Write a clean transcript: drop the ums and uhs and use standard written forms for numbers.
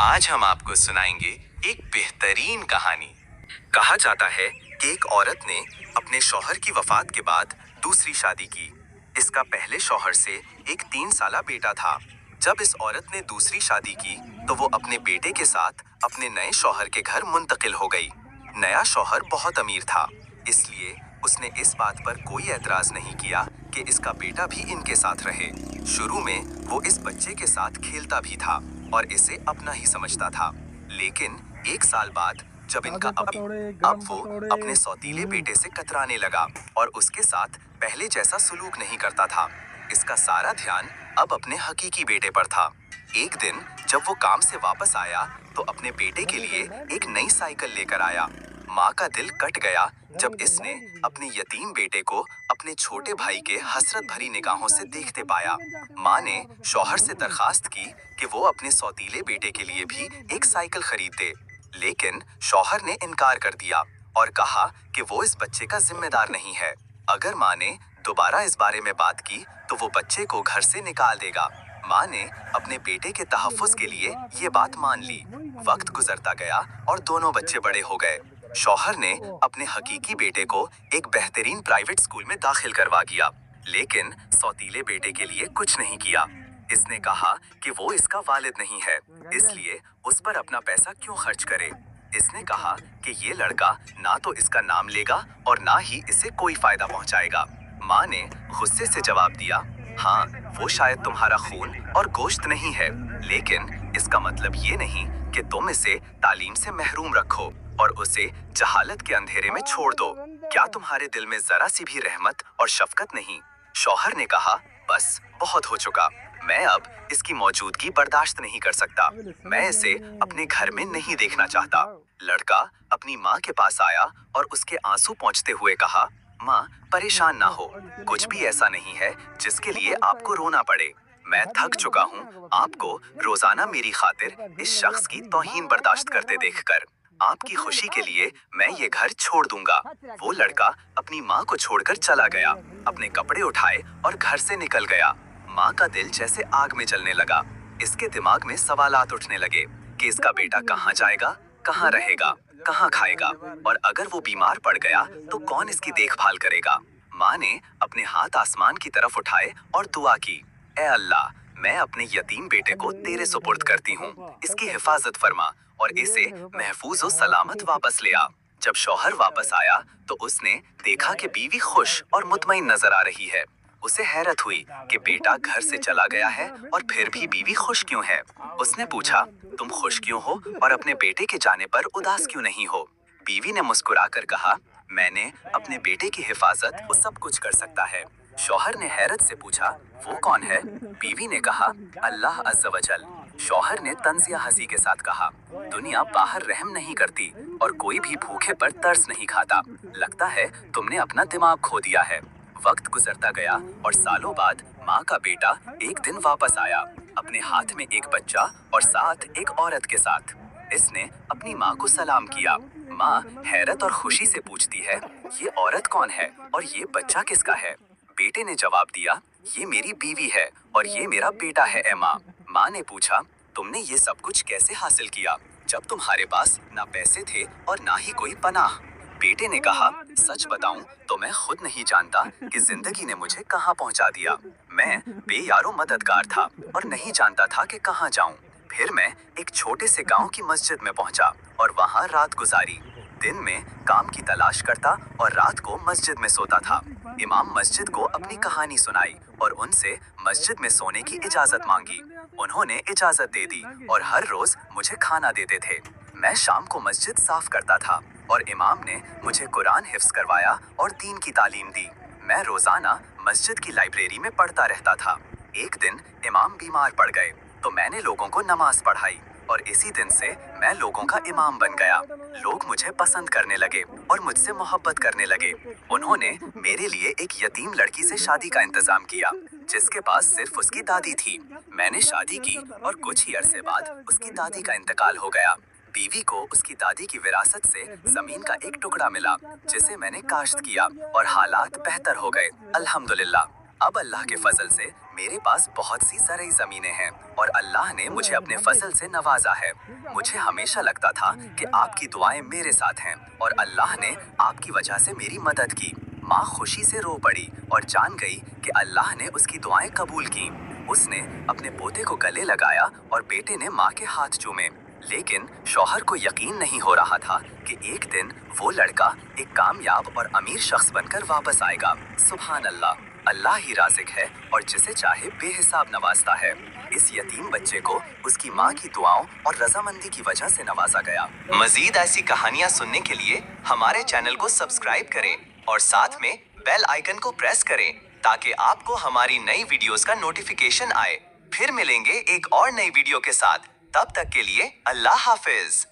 आज हम आपको सुनाएंगे एक बेहतरीन कहानी। कहा जाता है कि एक औरत ने अपने शौहर की वफात के बाद दूसरी शादी की। इसका पहले शौहर से एक 3 साला बेटा था। जब इस औरत ने दूसरी शादी की तो वो अपने बेटे के साथ अपने नए शौहर के घर मुंतकिल हो गई। नया शौहर बहुत अमीर था, इसलिए उसने इस बात पर कोई एतराज नहीं किया कि इसका बेटा भी इनके साथ रहे। शुरू में वो इस बच्चे के साथ खेलता भी था और इसे अपना ही समझता था, लेकिन 1 साल बाद जब इनका अब वो अपने सौतीले बेटे से कतराने लगा और उसके साथ पहले जैसा सलूक नहीं करता था। इसका सारा ध्यान अब अपने हकीकी बेटे पर था। एक दिन जब वो काम से वापस आया तो अपने बेटे के लिए एक नई साइकिल लेकर आया। माँ का दिल कट गया जब इसने अपने यतीम बेटे को अपने छोटे भाई के हसरत भरी निगाहों से देखते पाया। माँ ने शौहर से दरखास्त की कि वो अपने सौतीले बेटे के लिए भी एक साइकिल खरीद दे, लेकिन शौहर ने इनकार कर दिया और कहा कि वो इस बच्चे का जिम्मेदार नहीं है। अगर माँ ने दोबारा इस बारे में बात की तो वो बच्चे को घर से निकाल देगा। माँ ने अपने बेटे के तहफ़्फ़ुज़ के लिए ये बात मान ली। वक्त गुजरता गया और दोनों बच्चे बड़े हो गए। शौहर ने अपने हकीकी बेटे को एक बेहतरीन प्राइवेट स्कूल में दाखिल करवा दिया, लेकिन सौतीले बेटे के लिए कुछ नहीं किया। इसने कहा कि वो इसका वालिद नहीं है, इसलिए उस पर अपना पैसा क्यों खर्च करे। इसने कहा कि ये लड़का ना तो इसका नाम लेगा और ना ही इसे कोई फायदा पहुंचाएगा। माँ ने गुस्से से जवाब दिया, हाँ, वो शायद तुम्हारा खून और गोश्त नहीं है, लेकिन इसका मतलब ये नहीं कि तुम इसे तालीम से महरूम रखो और उसे जहालत के अंधेरे में छोड़ दो। क्या तुम्हारे दिल में जरा सी भी रहमत और शफकत नहीं? शौहर ने कहा, बस बहुत हो चुका, मैं अब इसकी मौजूदगी बर्दाश्त नहीं कर सकता। मैं इसे अपने घर में नहीं देखना चाहता। लड़का अपनी माँ के पास आया और उसके आंसू पोंछते हुए कहा, माँ, परेशान ना हो, कुछ भी ऐसा नहीं है जिसके लिए आपको रोना पड़े। मैं थक चुका हूँ आपको रोजाना मेरी खातिर इस शख्स की तौहीन बर्दाश्त करते देखकर। आपकी खुशी के लिए मैं ये घर छोड़ दूंगा। वो लड़का अपनी माँ को छोड़कर चला गया, अपने कपड़े उठाए और घर से निकल गया। माँ का दिल जैसे आग में जलने लगा। इसके दिमाग में सवालात उठने लगे कि इसका बेटा कहाँ जाएगा, कहाँ रहेगा, कहाँ खाएगा, और अगर वो बीमार पड़ गया तो कौन इसकी देखभाल करेगा। माँ ने अपने हाथ आसमान की तरफ उठाए और दुआ की, ए अल्लाह, मैं अपने यतीम बेटे को तेरे सुपुर्द करती हूँ, इसकी हिफाजत फरमा और इसे महफूज और सलामत वापस ले आ। जब शौहर वापस आया तो उसने देखा कि बीवी खुश और मुतमईन नजर आ रही है। उसे हैरत हुई कि बेटा घर से चला गया है और फिर भी बीवी खुश क्यों है। उसने पूछा, तुम खुश क्यों हो और अपने बेटे के जाने पर उदास क्यों नहीं हो? बीवी ने मुस्कुराकर कहा, मैंने अपने बेटे की हिफाजत वो सब कुछ कर सकता है। शौहर ने हैरत से पूछा, वो कौन है? बीवी ने कहा, अल्लाह अज़्ज़ वजल। शौहर ने तंजिया हंसी के साथ कहा, दुनिया बाहर रहम नहीं करती और कोई भी भूखे पर तरस नहीं खाता। लगता है तुमने अपना दिमाग खो दिया है। वक्त गुजरता गया और सालों बाद माँ का बेटा एक दिन वापस आया, अपने हाथ में एक बच्चा और साथ एक औरत के साथ। इसने अपनी माँ को सलाम किया। माँ हैरत और खुशी से पूछती है, ये औरत कौन है और ये बच्चा किसका है? बेटे ने जवाब दिया, ये मेरी बीवी है और ये मेरा बेटा है ए माँ। माँ ने पूछा, तुमने ये सब कुछ कैसे हासिल किया जब तुम्हारे पास ना पैसे थे और ना ही कोई पनाह? बेटे ने कहा, सच बताऊं तो मैं खुद नहीं जानता कि जिंदगी ने मुझे कहाँ पहुंचा दिया। मैं बेयारो मददगार था और नहीं जानता था कि कहाँ जाऊं। फिर मैं एक छोटे से गांव की मस्जिद में पहुंचा और वहां रात गुजारी। दिन में काम की तलाश करता और रात को मस्जिद में सोता था। इमाम मस्जिद को अपनी कहानी सुनाई और उनसे मस्जिद में सोने की इजाजत मांगी। उन्होंने इजाजत दे दी और हर रोज मुझे खाना देते थे। मैं शाम को मस्जिद साफ करता था और इमाम ने मुझे कुरान हिफ्ज करवाया और दीन की तालीम दी। मैं रोजाना मस्जिद की लाइब्रेरी में पढ़ता रहता था। एक दिन इमाम बीमार पड़ गए तो मैंने लोगों को नमाज पढ़ाई और इसी दिन से मैं लोगों का इमाम बन गया। लोग मुझे पसंद करने लगे और मुझसे मोहब्बत करने लगे। उन्होंने मेरे लिए एक यतीम लड़की से शादी का इंतजाम किया जिसके पास सिर्फ उसकी दादी थी। मैंने शादी की और कुछ ही अरसे बाद उसकी दादी का इंतकाल हो गया। बीवी को उसकी दादी की विरासत से जमीन का एक टुकड़ा मिला जिसे मैंने काश्त किया और हालात बेहतर हो गए, अल्हम्दुलिल्लाह। अब अल्लाह के फजल से میرے پاس بہت سی زرعی زمینیں ہیں اور اللہ نے مجھے اپنے فضل سے نوازا ہے۔ مجھے ہمیشہ لگتا تھا کہ آپ کی دعائیں میرے ساتھ ہیں اور اللہ نے آپ کی وجہ سے میری مدد کی۔ ماں خوشی سے رو پڑی اور جان گئی کہ اللہ نے اس کی دعائیں قبول کیں۔ اس نے اپنے پوتے کو گلے لگایا اور بیٹے نے ماں کے ہاتھ چومے، لیکن شوہر کو یقین نہیں ہو رہا تھا کہ ایک دن وہ لڑکا ایک کامیاب اور امیر شخص بن کر واپس آئے گا۔ سبحان اللہ، اللہ ہی رازق ہے اور جسے چاہے بے حساب نوازتا ہے۔ اس یتیم بچے کو اس کی ماں کی دعاؤں اور رضامندی کی وجہ سے نوازا گیا۔ مزید ایسی کہانیاں سننے کے لیے ہمارے چینل کو سبسکرائب کریں اور ساتھ میں بیل آئیکن کو پریس کریں تاکہ آپ کو ہماری نئی ویڈیوز کا نوٹیفیکیشن آئے۔ پھر ملیں گے ایک اور نئی ویڈیو کے ساتھ، تب تک کے لیے اللہ حافظ۔